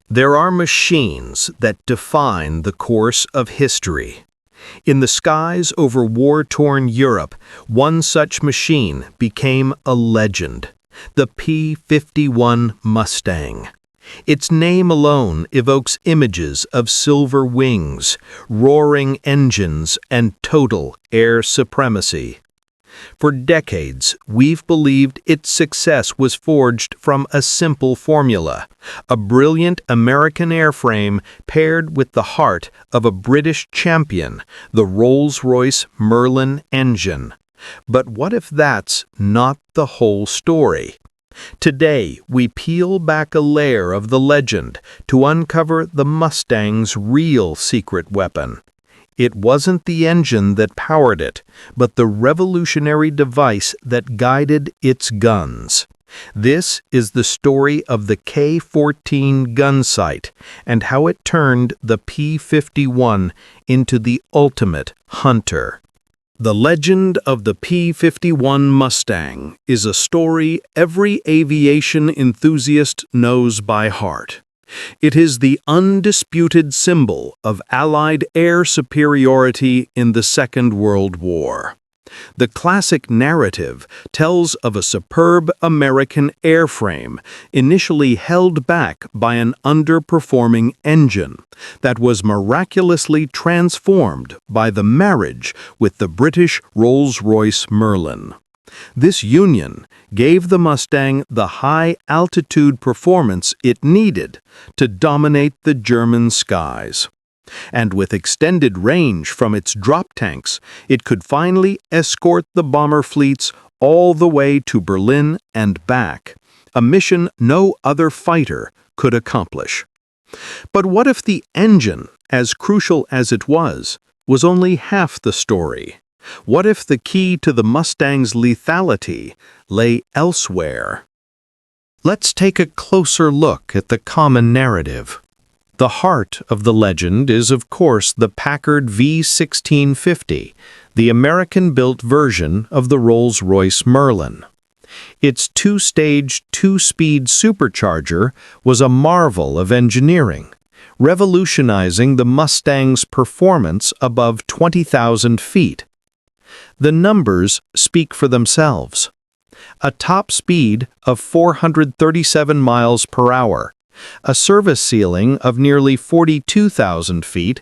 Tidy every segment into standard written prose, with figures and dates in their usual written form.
There are machines that define the course of history. In the skies over war-torn Europe, one such machine became a legend, the P-51 Mustang. Its name alone evokes images of silver wings, roaring engines, and total air supremacy. For decades, we've believed its success was forged from a simple formula, a brilliant American airframe paired with the heart of a British champion, the Rolls-Royce Merlin engine. But what if that's not the whole story? Today, we peel back a layer of the legend to uncover the Mustang's real secret weapon. It wasn't the engine that powered it, but the revolutionary device that guided its guns. This is the story of the K-14 Gunsight and how it turned the P-51 into the ultimate hunter. The legend of the P-51 Mustang is a story every aviation enthusiast knows by heart. It is the undisputed symbol of Allied air superiority in the Second World War. The classic narrative tells of a superb American airframe initially held back by an underperforming engine that was miraculously transformed by the marriage with the British Rolls-Royce Merlin. This union gave the Mustang the high-altitude performance it needed to dominate the German skies. And with extended range from its drop tanks, it could finally escort the bomber fleets all the way to Berlin and back, a mission no other fighter could accomplish. But what if the engine, as crucial as it was only half the story? What if the key to the Mustang's lethality lay elsewhere? Let's take a closer look at the common narrative. The heart of the legend is, of course, the Packard V1650, the American-built version of the Rolls-Royce Merlin. Its two-stage, two-speed supercharger was a marvel of engineering, revolutionizing the Mustang's performance above 20,000 feet. The numbers speak for themselves. A top speed of 437 miles per hour, a service ceiling of nearly 42,000 feet,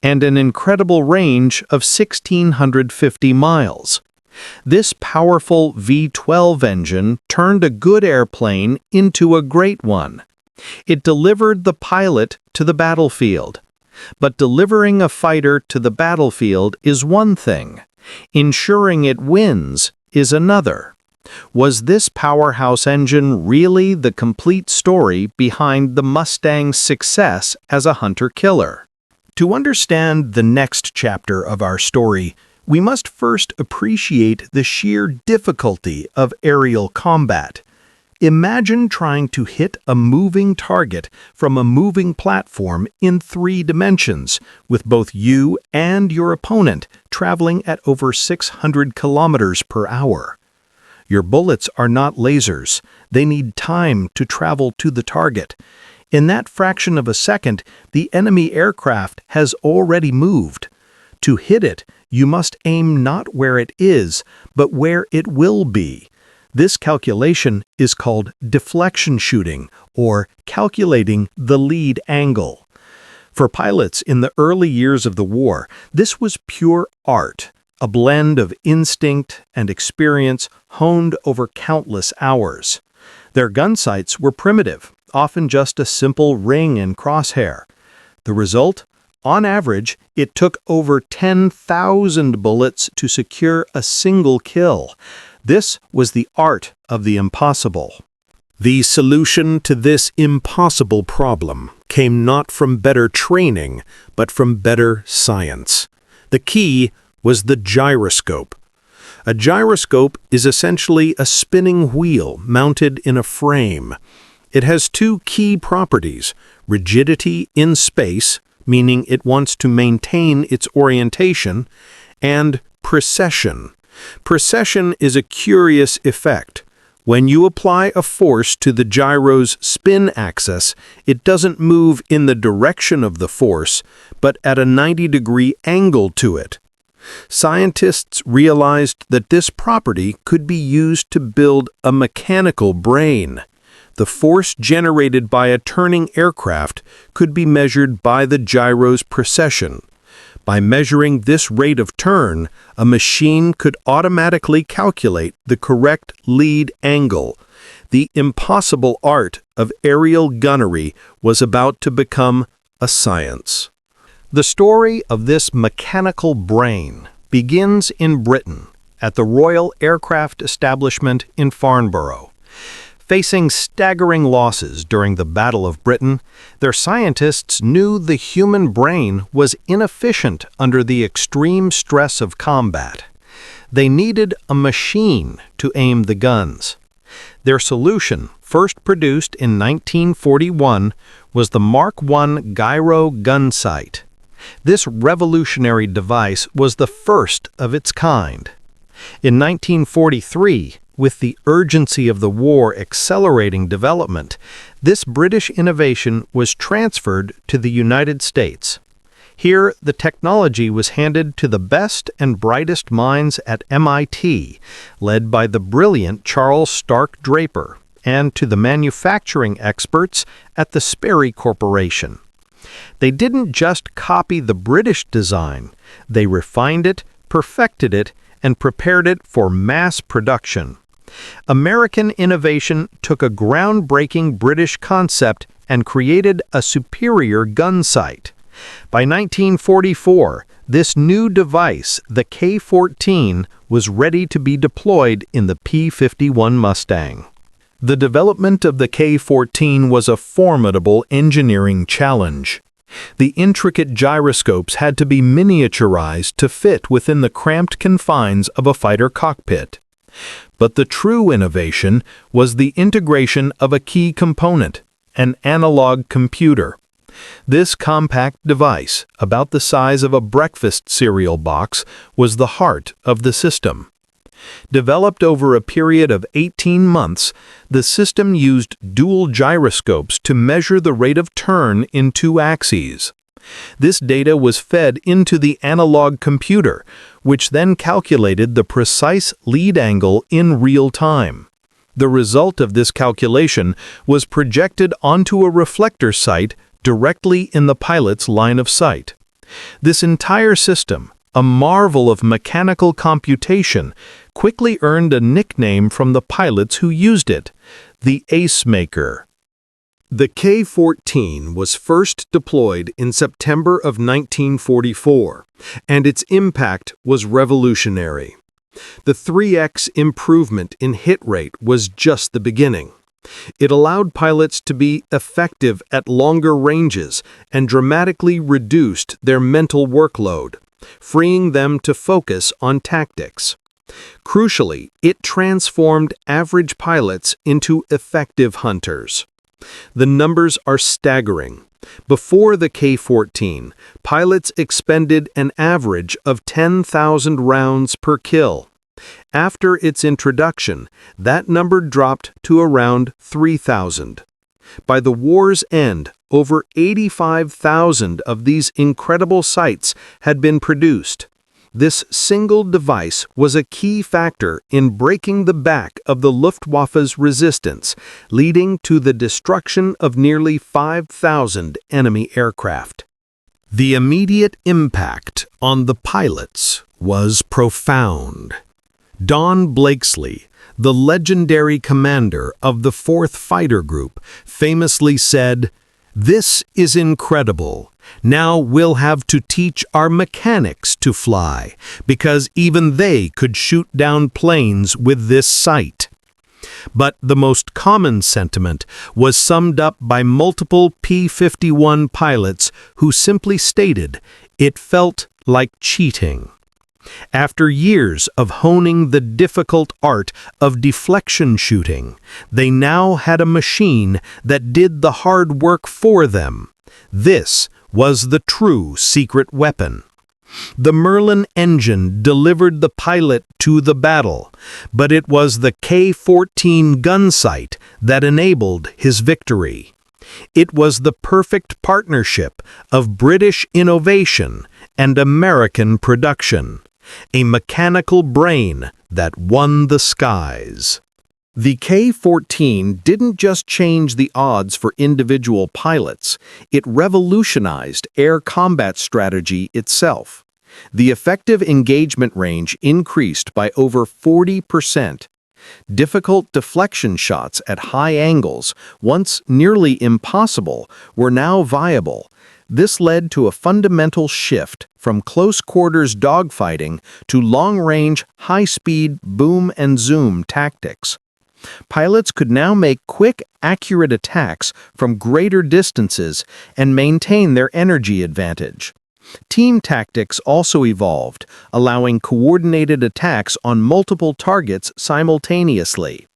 and an incredible range of 1,650 miles. This powerful V12 engine turned a good airplane into a great one. It delivered the pilot to the battlefield. But delivering a fighter to the battlefield is one thing. Ensuring it wins is another. Was this powerhouse engine really the complete story behind the Mustang's success as a hunter-killer? To understand the next chapter of our story, we must first appreciate the sheer difficulty of aerial combat. Imagine trying to hit a moving target from a moving platform in 3 dimensions, with both you and your opponent traveling at over 600 kilometers per hour. Your bullets are not lasers. They need time to travel to the target. In that fraction of a second, the enemy aircraft has already moved. To hit it, you must aim not where it is, but where it will be. This calculation is called deflection shooting, or calculating the lead angle. For pilots in the early years of the war, this was pure art, a blend of instinct and experience honed over countless hours. Their gun sights were primitive, often just a simple ring and crosshair. The result? On average, it took over 10,000 bullets to secure a single kill. This was the art of the impossible. The solution to this impossible problem came not from better training, but from better science. The key was the gyroscope. A gyroscope is essentially a spinning wheel mounted in a frame. It has 2 key properties: rigidity in space, meaning it wants to maintain its orientation, and precession. Precession is a curious effect. When you apply a force to the gyro's spin axis, it doesn't move in the direction of the force, but at a 90-degree angle to it. Scientists realized that this property could be used to build a mechanical brain. The force generated by a turning aircraft could be measured by the gyro's precession. By measuring this rate of turn, a machine could automatically calculate the correct lead angle. The impossible art of aerial gunnery was about to become a science. The story of this mechanical brain begins in Britain, at the Royal Aircraft Establishment in Farnborough. Facing staggering losses during the Battle of Britain, their scientists knew the human brain was inefficient under the extreme stress of combat. They needed a machine to aim the guns. Their solution, first produced in 1941, was the Mark I Gyro Gunsight. This revolutionary device was the first of its kind. In 1943, with the urgency of the war accelerating development, this British innovation was transferred to the United States. Here, the technology was handed to the best and brightest minds at MIT, led by the brilliant Charles Stark Draper, and to the manufacturing experts at the Sperry Corporation. They didn't just copy the British design, they refined it, perfected it, and prepared it for mass production. American innovation took a groundbreaking British concept and created a superior gun sight. By 1944, this new device, the K-14, was ready to be deployed in the P-51 Mustang. The development of the K-14 was a formidable engineering challenge. The intricate gyroscopes had to be miniaturized to fit within the cramped confines of a fighter cockpit. But the true innovation was the integration of a key component, an analog computer. This compact device, about the size of a breakfast cereal box, was the heart of the system. Developed over a period of 18 months, the system used dual gyroscopes to measure the rate of turn in two axes. This data was fed into the analog computer, which then calculated the precise lead angle in real time. The result of this calculation was projected onto a reflector sight directly in the pilot's line of sight. This entire system, a marvel of mechanical computation, quickly earned a nickname from the pilots who used it, the Ace Maker. The K-14 was first deployed in September of 1944, and its impact was revolutionary. The 3x improvement in hit rate was just the beginning. It allowed pilots to be effective at longer ranges and dramatically reduced their mental workload, freeing them to focus on tactics. Crucially, it transformed average pilots into effective hunters. The numbers are staggering. Before the K-14, pilots expended an average of 10,000 rounds per kill. After its introduction, that number dropped to around 3,000. By the war's end, over 85,000 of these incredible sights had been produced. This single device was a key factor in breaking the back of the Luftwaffe's resistance, leading to the destruction of nearly 5,000 enemy aircraft. The immediate impact on the pilots was profound. Don Blakesley, the legendary commander of the 4th Fighter Group, famously said, "This is incredible. Now we'll have to teach our mechanics to fly, because even they could shoot down planes with this sight." But the most common sentiment was summed up by multiple P-51 pilots who simply stated, "It felt like cheating." After years of honing the difficult art of deflection shooting, they now had a machine that did the hard work for them. This was the true secret weapon. The Merlin engine delivered the pilot to the battle, but it was the K-14 Gunsight that enabled his victory. It was the perfect partnership of British innovation and American production, a mechanical brain that won the skies. The K-14 didn't just change the odds for individual pilots, it revolutionized air combat strategy itself. The effective engagement range increased by over 40%. Difficult deflection shots at high angles, once nearly impossible, were now viable. This led to a fundamental shift from close-quarters dogfighting to long-range, high-speed boom and zoom tactics. Pilots could now make quick, accurate attacks from greater distances and maintain their energy advantage. Team tactics also evolved, allowing coordinated attacks on multiple targets simultaneously.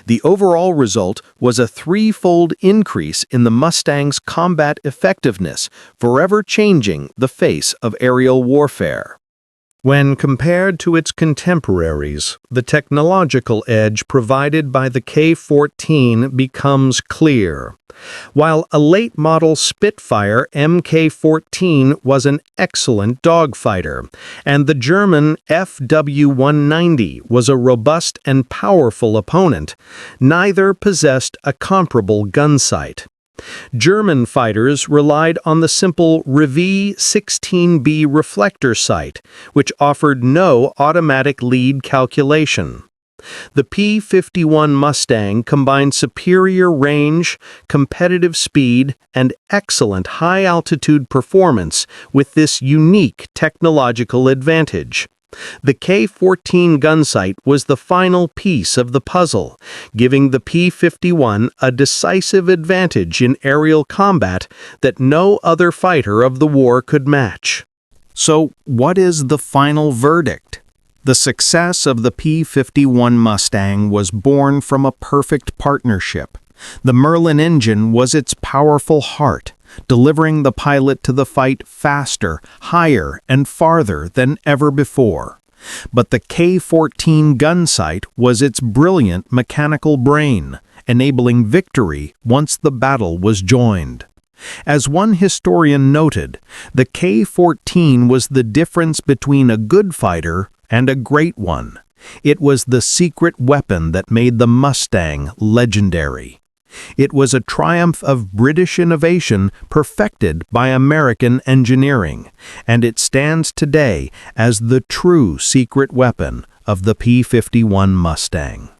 The overall result was a threefold increase in the Mustang's combat effectiveness, forever changing the face of aerial warfare. When compared to its contemporaries, the technological edge provided by the K-14 becomes clear. While a late-model Spitfire Mk-14 was an excellent dogfighter, and the German FW-190 was a robust and powerful opponent, neither possessed a comparable gunsight. German fighters relied on the simple Rev-16B reflector sight, which offered no automatic lead calculation. The P-51 Mustang combined superior range, competitive speed, and excellent high-altitude performance with this unique technological advantage. The K-14 Gunsight was the final piece of the puzzle, giving the P-51 a decisive advantage in aerial combat that no other fighter of the war could match. So, what is the final verdict? The success of the P-51 Mustang was born from a perfect partnership. The Merlin engine was its powerful heart, delivering the pilot to the fight faster, higher, and farther than ever before. But the K-14 Gunsight was its brilliant mechanical brain, enabling victory once the battle was joined. As one historian noted, the K-14 was the difference between a good fighter and a great one. It was the secret weapon that made the Mustang legendary. It was a triumph of British innovation perfected by American engineering, and it stands today as the true secret weapon of the P-51 Mustang.